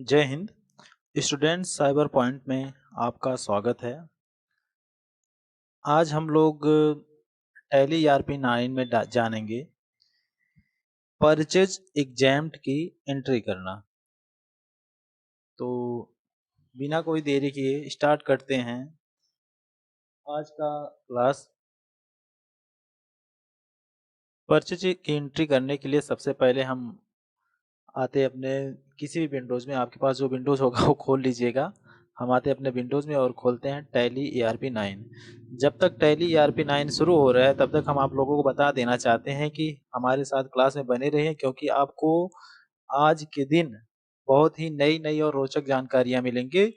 जय Hind. Student cyber point में आपका स्वागत है। आज हम लोग टैली ईआरपी 9 में जानेंगे परचेज एग्जाम्प्ट की एंट्री करना। तो बिना कोई देरी किए स्टार्ट करते हैं आज का क्लास। परचेज की एंट्री करने के लिए सबसे पहले हम आते अपने किसी भी विंडोज़ में, आपके पास जो विंडोज़ होगा वो खोल लीजिएगा। हम आते अपने विंडोज़ में और खोलते हैं टैली ईआरपी 9। जब तक टैली ईआरपी 9 शुरू हो रहा है तब तक हम आप लोगों को बता देना चाहते हैं कि हमारे साथ क्लास में बने रहें, क्योंकि आपको आज के दिन बहुत ही नई नई और रोचक जानकारियाँ मिलेंगे,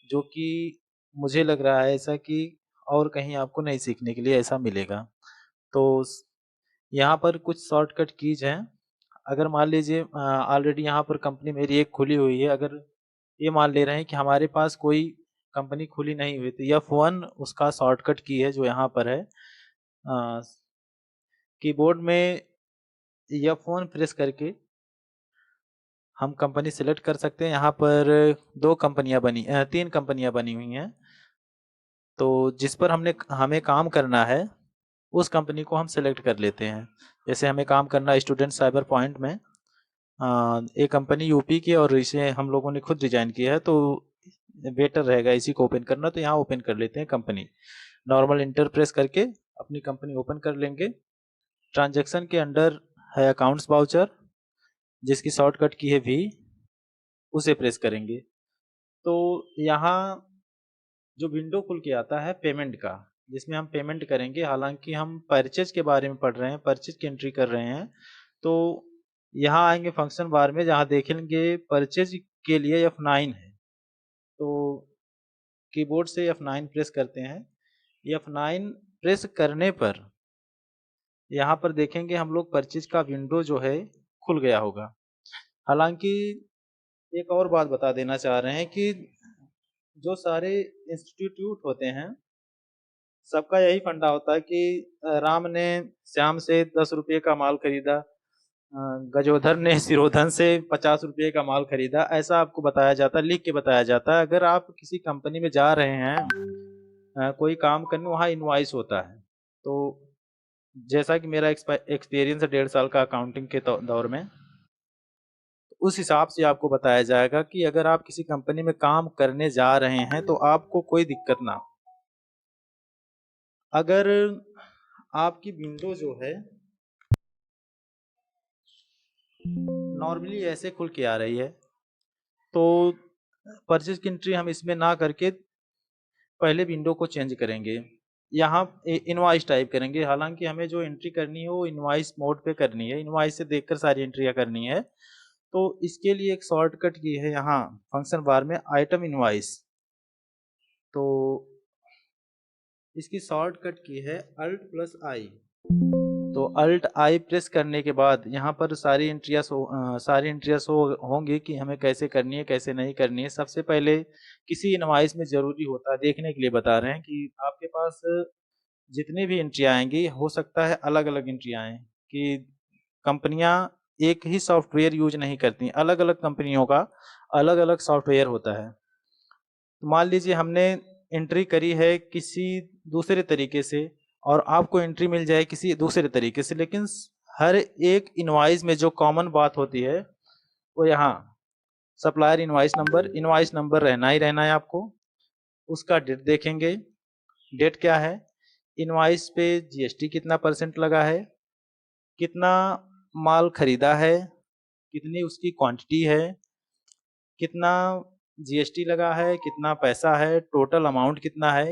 जो कि मुझे लग रहा है ऐसा कि और कहीं आपको नहीं सीखने के लिए ऐसा मिलेगा। तो यहाँ पर कुछ शॉर्टकट कीज हैं। अगर मान लीजिए ऑलरेडी यहाँ पर कंपनी मेरी एक खुली हुई है, अगर ये मान ले रहे हैं कि हमारे पास कोई कंपनी खुली नहीं हुई, तो F1 उसका शॉर्टकट की है जो यहाँ पर है। कीबोर्ड में F1 प्रेस करके हम कंपनी सिलेक्ट कर सकते हैं। यहाँ पर तीन कंपनियां बनी हुई हैं। तो जिस पर हमें काम करना है उस कंपनी को हम सिलेक्ट कर लेते हैं। जैसे हमें काम करना है स्टूडेंट साइबर पॉइंट में, एक कंपनी यूपी की, और इसे हम लोगों ने खुद डिजाइन किया है, तो बेटर रहेगा इसी को ओपन करना। तो यहाँ ओपन कर लेते हैं कंपनी। नॉर्मल इंटर प्रेस करके अपनी कंपनी ओपन कर लेंगे। ट्रांजैक्शन के अंडर है अकाउंट्स वाउचर, जिसकी शॉर्टकट की है वी, उसे प्रेस करेंगे। तो यहाँ जो विंडो खुल के आता है पेमेंट का, जिसमें हम पेमेंट करेंगे। हालांकि हम परचेज के बारे में पढ़ रहे हैं, परचेज की एंट्री कर रहे हैं, तो यहाँ आएंगे फंक्शन बार में, जहाँ देखेंगे परचेज के लिए F9 है। तो कीबोर्ड से F9 प्रेस करते हैं। F9 प्रेस करने पर यहाँ पर देखेंगे हम लोग परचेज का विंडो जो है खुल गया होगा। हालांकि एक और बात बता देना चाह रहे हैं कि जो सारे इंस्टीट्यूट होते हैं सबका यही फंडा होता है कि राम ने श्याम से 10 रुपये का माल खरीदा, गजोधर ने सिरोधन से 50 रुपये का माल खरीदा, ऐसा आपको बताया जाता है, लिख के बताया जाता है। अगर आप किसी कंपनी में जा रहे हैं कोई काम करने, वहाँ इनवॉइस होता है। तो जैसा कि मेरा एक्सपीरियंस है 1.5 साल का अकाउंटिंग के दौर में, उस हिसाब से आपको बताया जाएगा कि अगर आप किसी कंपनी में काम करने जा रहे हैं तो आपको कोई दिक्कत ना हो। अगर आपकी विंडो जो है नॉर्मली ऐसे खुल के आ रही है, तो परचेज की एंट्री हम इसमें ना करके पहले विंडो को चेंज करेंगे। यहाँ इनवॉइस टाइप करेंगे। हालांकि हमें जो एंट्री करनी है वो इनवॉइस मोड पे करनी है, इनवॉइस से देखकर सारी एंट्रियाँ करनी है। तो इसके लिए एक शॉर्टकट की है यहाँ फंक्शन बार में, आइटम इनवॉइस। तो इसकी शॉर्टकट की है Alt+I। तो Alt+I प्रेस करने के बाद यहाँ पर सारी एंट्रियाँ शो होंगी कि हमें कैसे करनी है कैसे नहीं करनी है। सबसे पहले किसी इनवॉइस में जरूरी होता है, देखने के लिए बता रहे हैं कि आपके पास जितनी भी एंट्रियाँ आएंगी, हो सकता है अलग अलग एंट्रियाँ आएँ, कि कंपनियां एक ही सॉफ्टवेयर यूज नहीं करती, अलग अलग कंपनियों का अलग अलग सॉफ्टवेयर होता है। तो मान लीजिए हमने एंट्री करी है किसी दूसरे तरीके से और आपको एंट्री मिल जाए किसी दूसरे तरीके से, लेकिन हर एक इनवॉइस में जो कॉमन बात होती है वो यहाँ सप्लायर इनवॉइस नंबर रहना ही रहना है आपको। उसका डेट देखेंगे, डेट क्या है, इनवॉइस पे जीएसटी कितना % लगा है, कितना माल खरीदा है, कितनी उसकी क्वांटिटी है, कितना जीएसटी लगा है, कितना पैसा है, टोटल अमाउंट कितना है,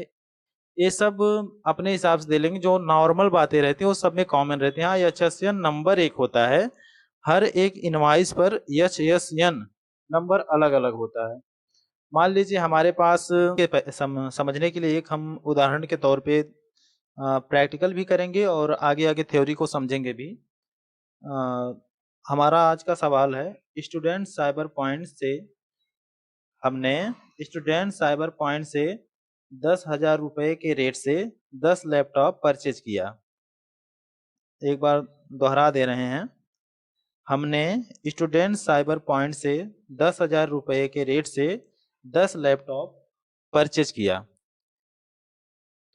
ये सब अपने हिसाब से दे लेंगे। जो नॉर्मल बातें रहती हैं वो सब में कॉमन रहती हैं। हाँ, HSN नंबर एक होता है, हर एक इनवॉइस पर HSN नंबर अलग अलग होता है। मान लीजिए हमारे पास समझने के लिए एक हम उदाहरण के तौर पे प्रैक्टिकल भी करेंगे और आगे आगे थ्योरी को समझेंगे भी। हमारा आज का सवाल है, स्टूडेंट साइबर पॉइंट से हमने स्टूडेंट साइबर पॉइंट से 10,000 रुपए के रेट से 10 लैपटॉप परचेज किया। एक बार दोहरा दे रहे हैं, हमने स्टूडेंट साइबर पॉइंट से 10,000 रुपये के रेट से 10 लैपटॉप परचेज किया।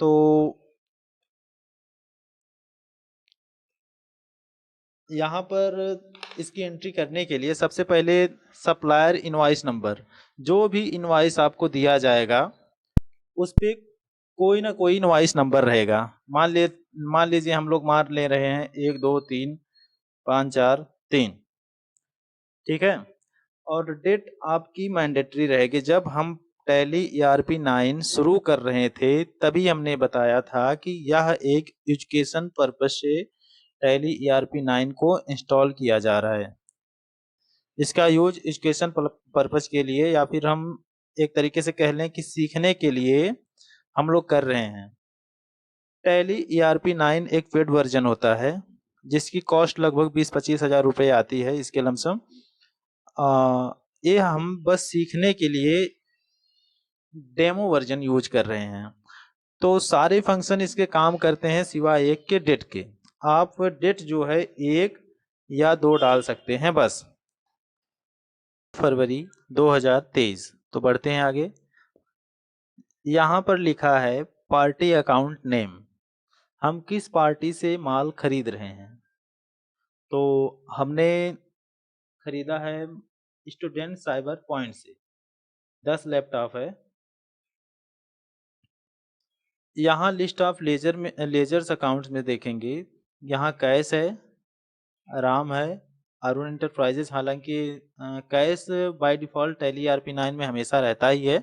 तो यहाँ पर इसकी एंट्री करने के लिए सबसे पहले सप्लायर इनवॉइस नंबर, जो भी इनवॉइस आपको दिया जाएगा उस पे कोई ना कोई इनवॉइस नंबर रहेगा। मान लीजिए हम लोग मान ले रहे हैं 1 2 3 5 4 3, ठीक है। और डेट आपकी मैंडेटरी रहेगी। जब हम टैली ERP 9 शुरू कर रहे थे तभी हमने बताया था कि यह एक एजुकेशन पर्पस से टैली ERP 9 को इंस्टॉल किया जा रहा है। इसका यूज एजुकेशन पर्पस के लिए या फिर हम एक तरीके से कह लें कि सीखने के लिए हम लोग कर रहे हैं। टैली ERP 9 एक पेड वर्जन होता है जिसकी कॉस्ट लगभग 20-25 हज़ार रुपये आती है इसके लमसम। ये हम बस सीखने के लिए डेमो वर्जन यूज कर रहे हैं। तो सारे फंक्शन इसके काम करते हैं सिवाय एक के, डेट के। आप डेट जो है 1 या 2 डाल सकते हैं बस। फरवरी 2023। तो बढ़ते हैं आगे। यहाँ पर लिखा है पार्टी अकाउंट नेम, हम किस पार्टी से माल खरीद रहे हैं। तो हमने खरीदा है स्टूडेंट साइबर पॉइंट से, 10 लैपटॉप है। यहाँ लिस्ट ऑफ लेजर्स अकाउंट्स में देखेंगे, यहाँ कैश है, राम है, अरुण एंटरप्राइजेस। हालांकि cash by default tally ERP 9 में हमेशा रहता ही है।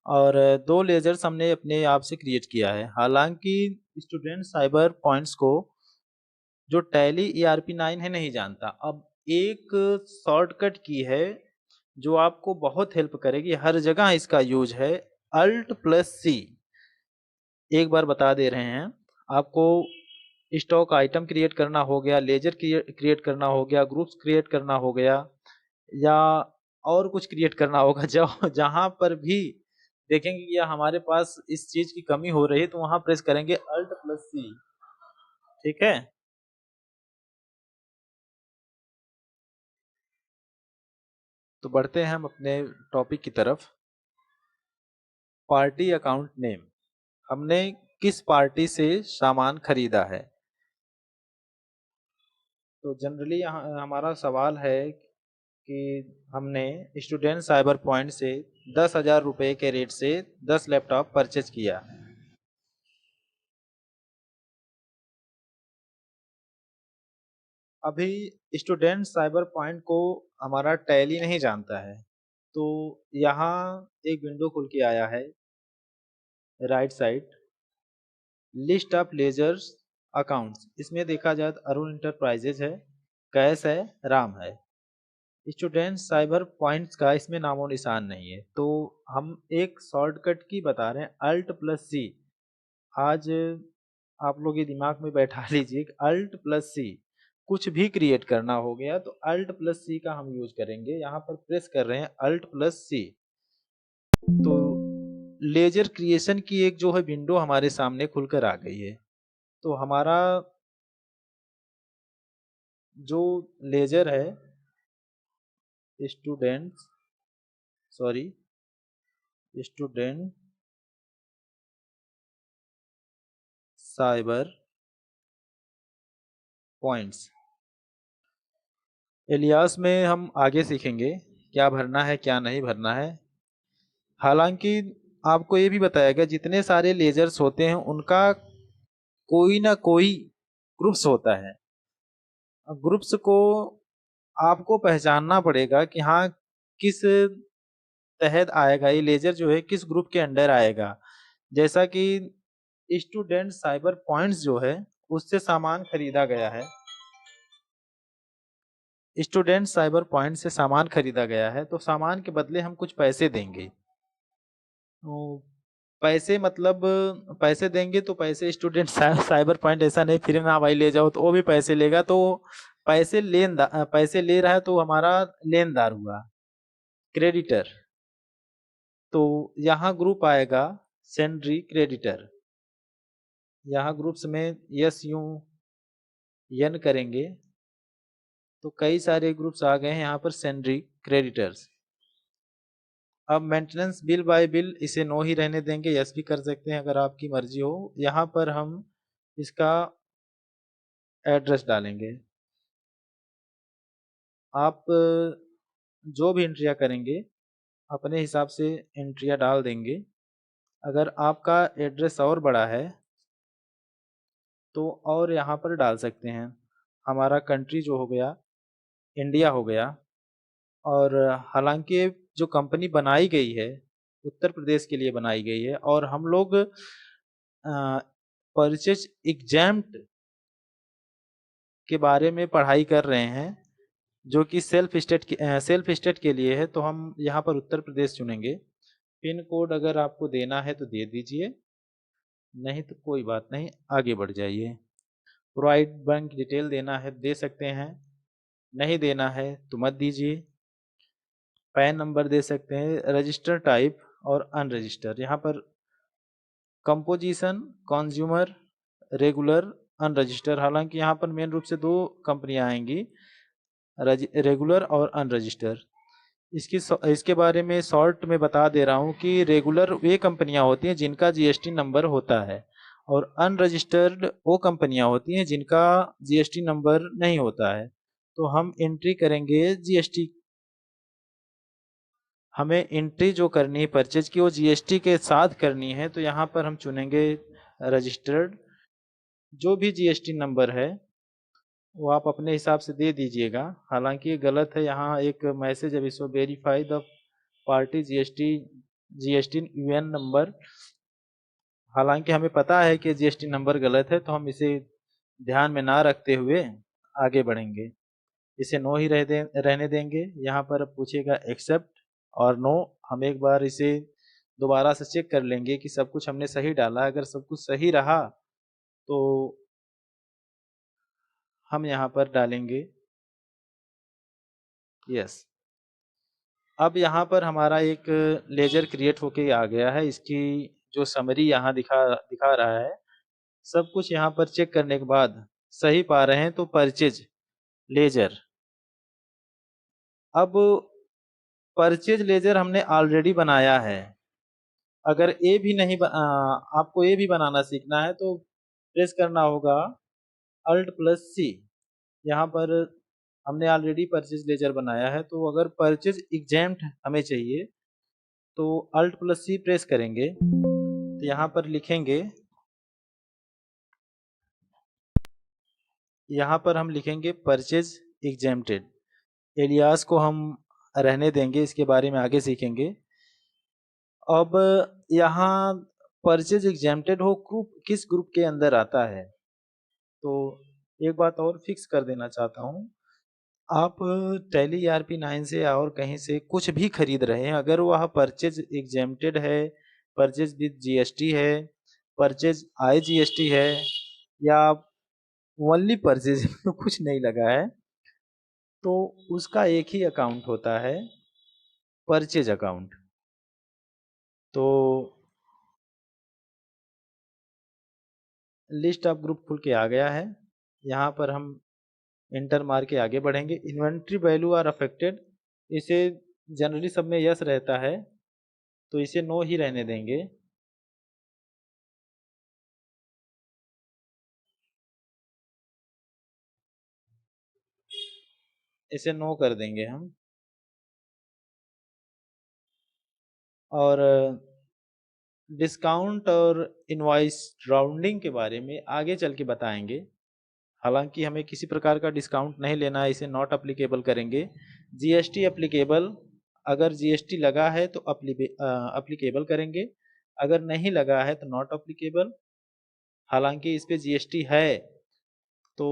और 2 लेजर्स हमने अपने आप से क्रिएट किया है। हालांकि स्टूडेंट साइबर पॉइंट्स को जो टैली ERP 9 है नहीं जानता। अब एक शॉर्टकट की है जो आपको बहुत हेल्प करेगी, हर जगह इसका यूज है, Alt+C। एक बार बता दे रहे हैं आपको। स्टॉक आइटम क्रिएट करना हो गया, लेजर क्रिएट करना हो गया, ग्रुप्स क्रिएट करना हो गया, या और कुछ क्रिएट करना होगा, जब जहां पर भी देखेंगे कि या हमारे पास इस चीज की कमी हो रही है तो वहां प्रेस करेंगे Alt+C, ठीक है। तो बढ़ते हैं हम अपने टॉपिक की तरफ। पार्टी अकाउंट नेम, हमने किस पार्टी से सामान खरीदा है। तो जनरली यहाँ हमारा सवाल है कि हमने स्टूडेंट साइबर पॉइंट से 10,000 रुपये के रेट से 10 लैपटॉप परचेज किया। अभी स्टूडेंट साइबर पॉइंट को हमारा टैली नहीं जानता है। तो यहाँ एक विंडो खुल के आया है right side, list of ledgers accounts. इसमें देखा जाए तो अरुण इंटरप्राइजेज है, कैश है, राम है। स्टूडेंट साइबर पॉइंट्स का इसमें नामो निशान नहीं है। तो हम एक शॉर्टकट की बता रहे हैं, Alt+C। आज आप लोग ये दिमाग में बैठा लीजिए कि Alt+C, कुछ भी क्रिएट करना हो गया तो Alt+C का हम यूज करेंगे। यहाँ पर प्रेस कर रहे हैं Alt+C। तो लेजर क्रिएशन की एक जो है विंडो हमारे सामने खुलकर आ गई है। तो हमारा जो लेजर है student sorry student cyber points, alias में हम आगे सीखेंगे क्या भरना है क्या नहीं भरना है। हालांकि आपको ये भी बताया गया जितने सारे लेजर्स होते हैं उनका कोई ना कोई ग्रुप्स होता है। ग्रुप्स को आपको पहचानना पड़ेगा कि हाँ किस तहत आएगा, ये लेजर जो है किस ग्रुप के अंडर आएगा। जैसा कि स्टूडेंट साइबर पॉइंट्स जो है उससे सामान खरीदा गया है, स्टूडेंट साइबर पॉइंट से सामान खरीदा गया है तो सामान के बदले हम कुछ पैसे देंगे। तो पैसे मतलब पैसे देंगे तो पैसे स्टूडेंट साइबर पॉइंट ऐसा नहीं फिर ना भाई ले जाओ, तो वो भी पैसे लेगा। तो पैसे ले रहा है तो हमारा लेनदार हुआ, क्रेडिटर। तो यहाँ ग्रुप आएगा सेंड्री क्रेडिटर। यहाँ ग्रुप्स में यस यू एन करेंगे तो कई सारे ग्रुप्स आ गए हैं यहाँ पर सेंड्री क्रेडिटर्स। अब मेंटेनेंस बिल बाय बिल इसे नो ही रहने देंगे, यस भी कर सकते हैं अगर आपकी मर्जी हो। यहाँ पर हम इसका एड्रेस डालेंगे। आप जो भी एंट्रिया करेंगे अपने हिसाब से एंट्रिया डाल देंगे। अगर आपका एड्रेस और बड़ा है तो और यहाँ पर डाल सकते हैं। हमारा कंट्री जो हो गया इंडिया हो गया, और हालांकि जो कंपनी बनाई गई है उत्तर प्रदेश के लिए बनाई गई है, और हम लोग परचेज एग्जाम्ड के बारे में पढ़ाई कर रहे हैं, जो कि सेल्फ स्टेट के लिए है, तो हम यहाँ पर उत्तर प्रदेश चुनेंगे। पिन कोड अगर आपको देना है तो दे दीजिए, नहीं तो कोई बात नहीं, आगे बढ़ जाइए। प्रोवाइड बैंक डिटेल देना है दे सकते हैं, नहीं देना है तो मत दीजिए। पैन नंबर दे सकते हैं, रजिस्टर टाइप और अनरजिस्टर। यहाँ पर कंपोजिशन, कंज्यूमर, रेगुलर, अनरजिस्टर। हालांकि यहाँ पर मेन रूप से दो कंपनियां आएंगी, रेगुलर और अनरजिस्टर। इसके बारे में शॉर्ट में बता दे रहा हूँ कि रेगुलर वे कंपनियां होती हैं जिनका जीएसटी नंबर होता है, और अनरजिस्टर्ड वो कंपनियां होती हैं जिनका जीएसटी नंबर नहीं होता है। तो हम एंट्री करेंगे जीएसटी, हमें एंट्री जो करनी है परचेज की वो जीएसटी के साथ करनी है, तो यहाँ पर हम चुनेंगे रजिस्टर्ड। जो भी जीएसटी नंबर है वो आप अपने हिसाब से दे दीजिएगा। हालांकि ये गलत है, यहाँ एक मैसेज अभी so verify the party GST UN number. हालांकि हमें पता है कि जीएसटी नंबर गलत है, तो हम इसे ध्यान में ना रखते हुए आगे बढ़ेंगे। इसे नो ही रहने देंगे। यहाँ पर पूछेगा एक्सेप्ट और नो। हम एक बार इसे दोबारा से चेक कर लेंगे कि सब कुछ हमने सही डाला। अगर सब कुछ सही रहा तो हम यहाँ पर डालेंगे यस। अब यहाँ पर हमारा एक लेजर क्रिएट होके आ गया है। इसकी जो समरी यहाँ दिखा रहा है, सब कुछ यहाँ पर चेक करने के बाद सही पा रहे हैं तो परचेज लेजर। अब परचेज लेजर हमने ऑलरेडी बनाया है। अगर ए भी नहीं आपको ए भी बनाना सीखना है तो प्रेस करना होगा अल्ट प्लस सी। यहाँ पर हमने ऑलरेडी परचेज लेजर बनाया है, तो अगर परचेज एग्जाम्प्ट हमें चाहिए तो अल्ट प्लस सी प्रेस करेंगे। तो यहाँ पर लिखेंगे, यहाँ पर हम लिखेंगे परचेज एग्जाम्प्टेड। एलियास को हम रहने देंगे, इसके बारे में आगे सीखेंगे। अब यहाँ परचेज एग्जाम्प्टेड हो ग्रुप किस ग्रुप के अंदर आता है, तो एक बात और फिक्स कर देना चाहता हूँ। आप टैली ERP9 से और कहीं से कुछ भी खरीद रहे हैं, अगर वह परचेज एग्जाम्प्टेड है, परचेज विद जीएसटी है, परचेज IGST है, या ओनली परचेज कुछ नहीं लगा है, तो उसका एक ही अकाउंट होता है, परचेज अकाउंट। तो लिस्ट ऑफ ग्रुप खुल के आ गया है। यहाँ पर हम इंटर मार के आगे बढ़ेंगे। इन्वेंट्री वैल्यू आर अफेक्टेड, इसे जनरली सब में यस रहता है, तो इसे नो ही रहने देंगे। इसे नो कर देंगे हम। और डिस्काउंट और इनवॉइस राउंडिंग के बारे में आगे चल के बताएंगे। हालांकि हमें किसी प्रकार का डिस्काउंट नहीं लेना है, इसे नॉट अप्लीकेबल करेंगे। जीएसटी अप्लीकेबल, अगर जीएसटी लगा है तो अप्लीकेबल करेंगे, अगर नहीं लगा है तो नॉट अप्लीकेबल। हालांकि इस पे जीएसटी है तो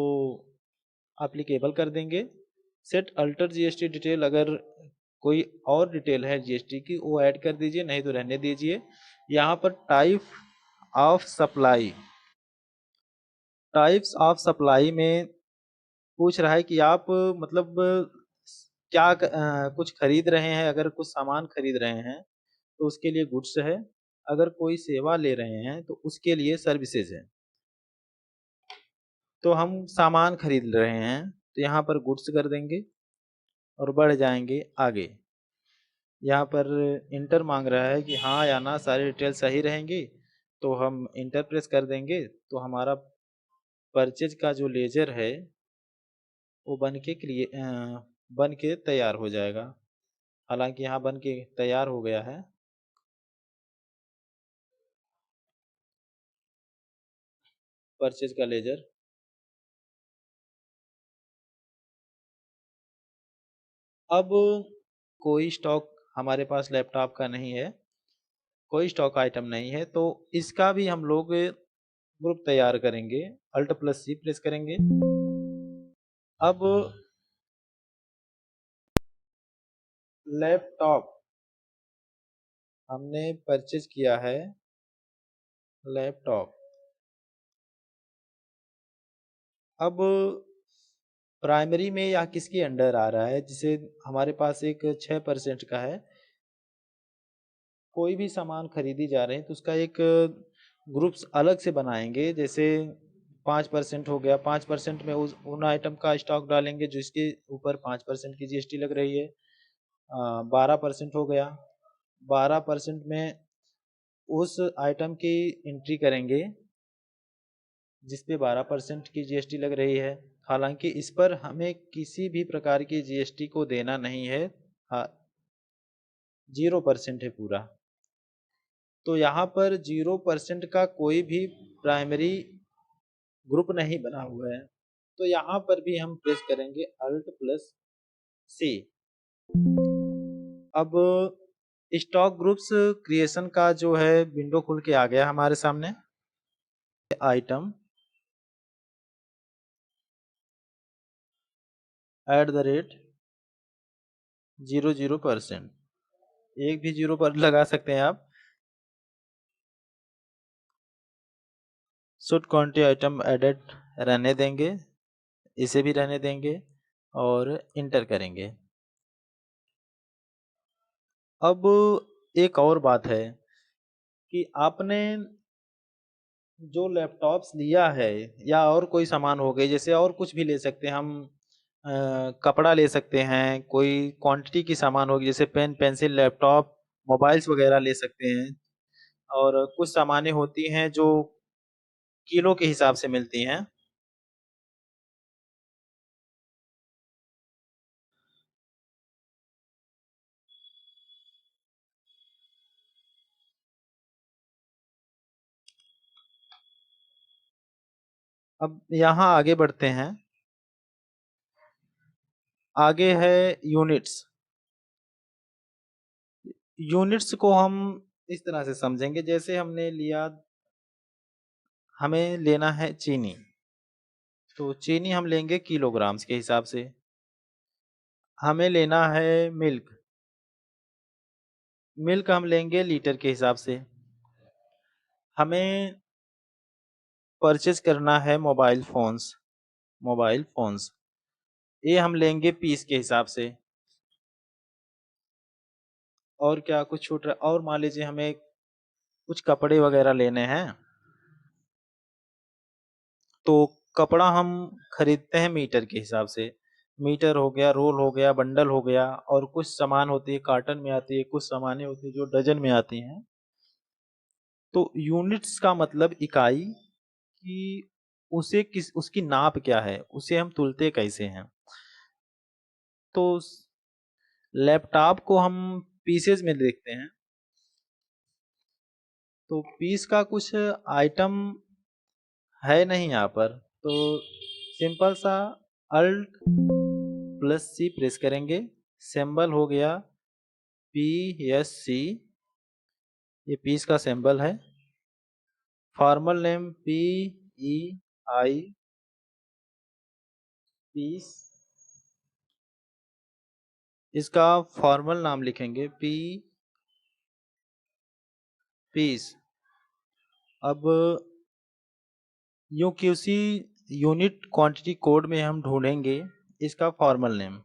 अप्लीकेबल कर देंगे। सेट अल्टर जीएसटी डिटेल, अगर कोई और डिटेल है जीएसटी की वो ऐड कर दीजिए, नहीं तो रहने दीजिए। यहाँ पर टाइप्स ऑफ सप्लाई में पूछ रहा है कि आप मतलब क्या कुछ खरीद रहे हैं। अगर कुछ सामान खरीद रहे हैं तो उसके लिए गुड्स है, अगर कोई सेवा ले रहे हैं तो उसके लिए सर्विसेज है। तो हम सामान खरीद रहे हैं तो यहाँ पर गुड्स कर देंगे और बढ़ जाएंगे आगे। यहाँ पर इंटर मांग रहा है कि हाँ या ना सारी डिटेल सही रहेंगी, तो हम इंटर प्रेस कर देंगे तो हमारा परचेज का जो लेजर है वो बन के तैयार हो जाएगा। हालांकि यहाँ बन के तैयार हो गया है। परचेज का लेजर अब कोई स्टॉक हमारे पास लैपटॉप का नहीं है, कोई स्टॉक आइटम नहीं है, तो इसका भी हम लोग ग्रुप तैयार करेंगे। अल्ट प्लस सी प्रेस करेंगे। अब लैपटॉप हमने परचेज किया है, लैपटॉप। अब प्राइमरी में या किसके अंडर आ रहा है, जिसे हमारे पास एक 6% का है। कोई भी सामान खरीदी जा रहे हैं तो उसका एक ग्रुप्स अलग से बनाएंगे। जैसे 5% हो गया, 5% में उन आइटम का स्टॉक डालेंगे जो इसके ऊपर 5% की जीएसटी लग रही है। 12% हो गया, 12% में उस आइटम की एंट्री करेंगे जिस पे 12% की जीएसटी लग रही है। हालांकि इस पर हमें किसी भी प्रकार की जीएसटी को देना नहीं है, 0% है पूरा। तो यहाँ पर 0% का कोई भी प्राइमरी ग्रुप नहीं बना हुआ है, तो यहाँ पर भी हम प्रेस करेंगे अल्ट प्लस सी। अब स्टॉक ग्रुप्स क्रिएशन का जो है विंडो खुल के आ गया हमारे सामने। आइटम @ 00%, एक भी 0 पर लगा सकते हैं आप। शुड क्वांटिटी आइटम एडेड रहने देंगे, इसे भी रहने देंगे और इंटर करेंगे। अब एक और बात है कि आपने जो लैपटॉप्स लिया है या और कोई सामान हो गई, जैसे और कुछ भी ले सकते हैं हम, कपड़ा ले सकते हैं, कोई क्वांटिटी की सामान होगी जैसे पेन पेंसिल लैपटॉप मोबाइल्स वगैरह ले सकते हैं। और कुछ सामानें होती हैं जो किलो के हिसाब से मिलती हैं। अब यहाँ आगे बढ़ते हैं। आगे है यूनिट्स। यूनिट्स को हम इस तरह से समझेंगे, जैसे हमने लिया, हमें लेना है चीनी, तो चीनी हम लेंगे किलोग्राम्स के हिसाब से। हमें लेना है मिल्क, मिल्क हम लेंगे लीटर के हिसाब से। हमें परचेज करना है मोबाइल फोन्स, ये हम लेंगे पीस के हिसाब से। और क्या कुछ छूट रहा, और मान लीजिए हमें कुछ कपड़े वगैरह लेने हैं, तो कपड़ा हम खरीदते हैं मीटर के हिसाब से। मीटर हो गया, रोल हो गया, बंडल हो गया, और कुछ सामान होती है कार्टन में आती है, कुछ सामानें होती है जो डजन में आती हैं। तो यूनिट्स का मतलब इकाई, कि उसे किस उसकी नाप क्या है, उसे हम तुलते कैसे हैं। तो लैपटॉप को हम पीसेज में देखते हैं, तो पीस का कुछ आइटम है नहीं यहाँ पर, तो सिंपल सा अल्ट प्लस सी प्रेस करेंगे। सिंबल हो गया PSC, ये पीस का सिंबल है। फॉर्मल नेम PEI, पीस, इसका फॉर्मल नाम लिखेंगे पीस। अब UQC यूनिट क्वांटिटी कोड में हम ढूंढेंगे इसका फॉर्मल नेम।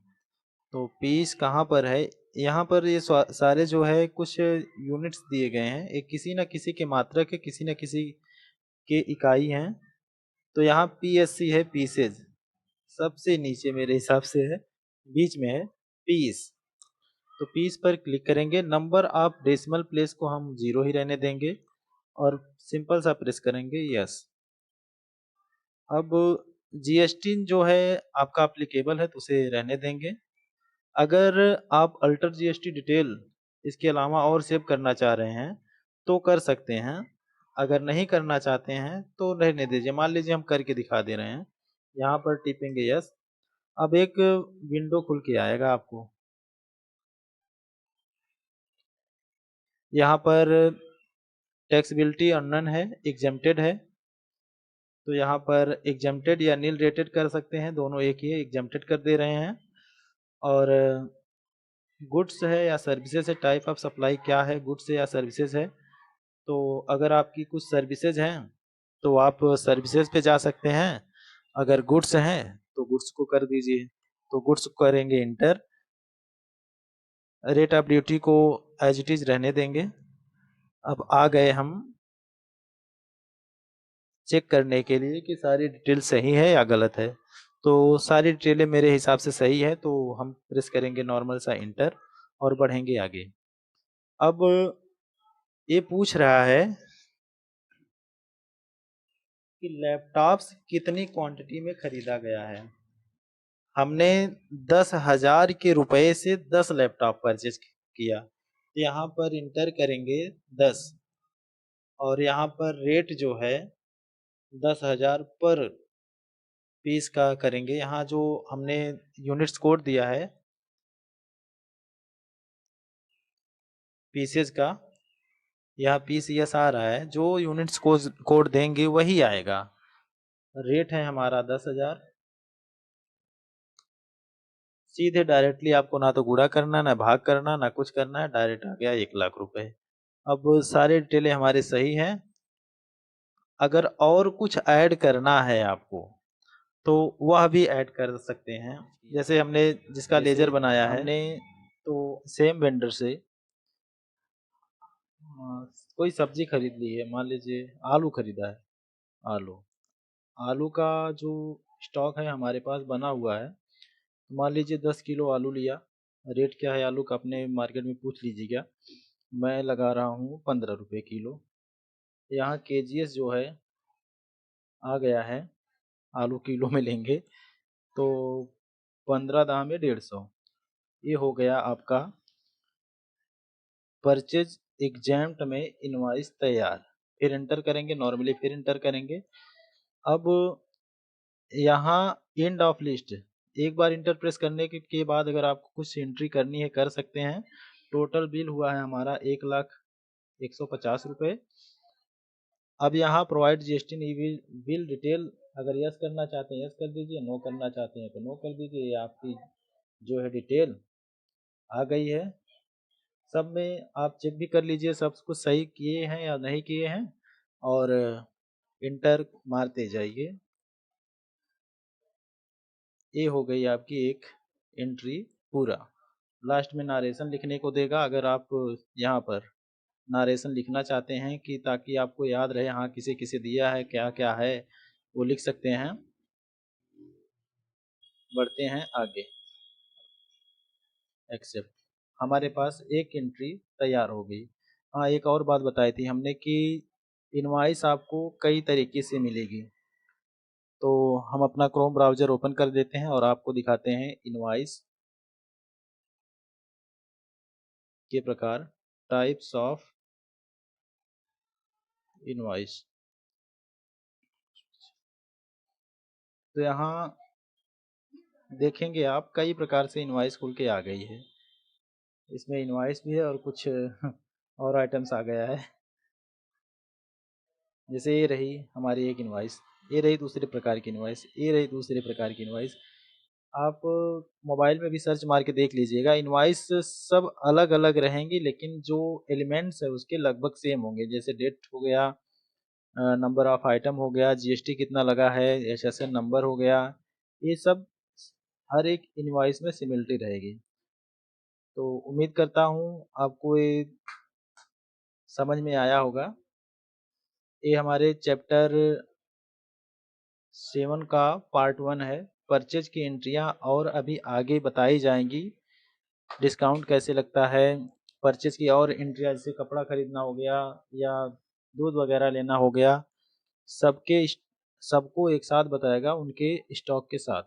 तो पीस कहाँ पर है, यहाँ पर ये सारे जो है कुछ यूनिट्स दिए गए हैं, एक किसी न किसी के मात्रक है, किसी न किसी के इकाई हैं। तो यहाँ PSC है, पीसेज, सबसे नीचे मेरे हिसाब से है, बीच में है पीस। तो पीस पर क्लिक करेंगे, नंबर ऑफ डेसिमल प्लेस को हम 0 ही रहने देंगे और सिंपल सा प्रेस करेंगे यस। अब जीएसटी जो है आपका एप्लीकेबल है तो उसे रहने देंगे। अगर आप अल्टर जीएसटी डिटेल इसके अलावा और सेव करना चाह रहे हैं तो कर सकते हैं, अगर नहीं करना चाहते हैं तो रहने दीजिए। मान लीजिए हम करके दिखा दे रहे हैं, यहाँ पर टिपेंगे यस। अब एक विंडो खुल के आएगा आपको, यहाँ पर टैक्सेबिलिटी अननोन है, एग्जेम्प्टेड है, तो यहाँ पर एग्जेम्प्टेड या नील रेटेड कर सकते हैं, दोनों एक ही है, एग्जेम्प्टेड कर दे रहे हैं। और गुड्स है या सर्विसेज है, टाइप ऑफ सप्लाई क्या है, गुड्स है या सर्विसेज है। तो अगर आपकी कुछ सर्विसेज हैं तो आप सर्विसेज पे जा सकते हैं, अगर गुड्स हैं तो गुड्स को कर दीजिए। तो गुड्स को करेंगे इंटर, रेट ऑफ ड्यूटी को एज इट इज रहने देंगे। अब आ गए हम चेक करने के लिए कि सारी डिटेल सही है या गलत है। तो सारी डिटेलें मेरे हिसाब से सही है, तो हम प्रेस करेंगे नॉर्मल सा इंटर और बढ़ेंगे आगे। अब ये पूछ रहा है कि लैपटॉप्स कितनी क्वांटिटी में खरीदा गया है। हमने 10,000 के रुपए से 10 लैपटॉप परचेज किया, तो यहाँ पर इंटर करेंगे 10 और यहाँ पर रेट जो है 10,000 पर पीस का करेंगे। यहाँ जो हमने यूनिट्स कोड दिया है पीसेज का, यहाँ पीस यस आ रहा है, जो यूनिट्स कोड देंगे वही आएगा। रेट है हमारा 10,000, सीधे डायरेक्टली आपको ना तो गुणा करना, ना भाग करना, ना कुछ करना है, डायरेक्ट आ गया 1,00,000 रुपए। अब सारे डिटेलें हमारे सही हैं। अगर और कुछ ऐड करना है आपको तो वह भी ऐड कर सकते हैं। जैसे हमने जिसका लेजर बनाया है हमने, तो सेम वेंडर से कोई सब्जी खरीद ली है, मान लीजिए आलू खरीदा है, आलू आलू का जो स्टॉक है हमारे पास बना हुआ है, मान लीजिए 10 किलो आलू लिया। रेट क्या है आलू का अपने मार्केट में पूछ लीजिएगा, मैं लगा रहा हूँ 15 रुपये किलो। यहाँ केजीएस जो है आ गया है, आलू किलो में लेंगे तो 15 दाम है 150। ये हो गया आपका परचेज एग्जाम्प्ट में इनवॉइस तैयार। फिर एंटर करेंगे, नॉर्मली फिर एंटर करेंगे। अब यहाँ एंड ऑफ लिस्ट, एक बार इंटर प्रेस करने के बाद अगर आपको कुछ एंट्री करनी है कर सकते हैं। टोटल बिल हुआ है हमारा 1,01,50 रुपये। अब यहाँ प्रोवाइड जीएसटी बिल डिटेल, अगर यस करना चाहते हैं यस कर दीजिए, नो करना चाहते हैं तो नो कर दीजिए। ये आपकी जो है डिटेल आ गई है। सब में आप चेक भी कर लीजिए सब कुछ सही किए हैं या नहीं किए हैं, और इंटर मारते जाइए। ये हो गई आपकी एक एंट्री पूरा। लास्ट में नारेशन लिखने को देगा, अगर आप यहाँ पर नारेशन लिखना चाहते हैं कि ताकि आपको याद रहे हाँ किसे किसे दिया है क्या क्या है, वो लिख सकते हैं। बढ़ते हैं आगे, एक्सेप्ट। हमारे पास एक एंट्री तैयार हो गई। हाँ एक और बात बताई थी हमने कि इनवॉइस आपको कई तरीके से मिलेगी, तो हम अपना क्रोम ब्राउज़र ओपन कर देते हैं और आपको दिखाते हैं इनवॉइस के प्रकार, टाइप्स ऑफ इनवॉइस। तो यहाँ देखेंगे आप कई प्रकार से इनवॉइस खुल के आ गई है। इसमें इनवॉइस भी है और कुछ और आइटम्स आ गया है। जैसे ये रही हमारी एक इनवॉइस, ये रही दूसरे प्रकार की इनवॉइस, ये रही दूसरे प्रकार की इनवॉइस। आप मोबाइल में भी सर्च मार के देख लीजिएगा, इनवॉइस सब अलग अलग रहेंगी लेकिन जो एलिमेंट्स है उसके लगभग सेम होंगे। जैसे डेट हो गया, नंबर ऑफ आइटम हो गया, जीएसटी कितना लगा है, एसएसएन नंबर हो गया, ये सब हर एक इनवॉइस में सिमिलरिटी रहेगी। तो उम्मीद करता हूँ आपको ये समझ में आया होगा। ये हमारे चैप्टर 7 का पार्ट 1 है। परचेज की एंट्रियां और अभी आगे बताई जाएंगी। डिस्काउंट कैसे लगता है, परचेज की और एंट्रियां जैसे कपड़ा खरीदना हो गया या दूध वगैरह लेना हो गया, सबके सबको एक साथ बताएगा उनके स्टॉक के साथ।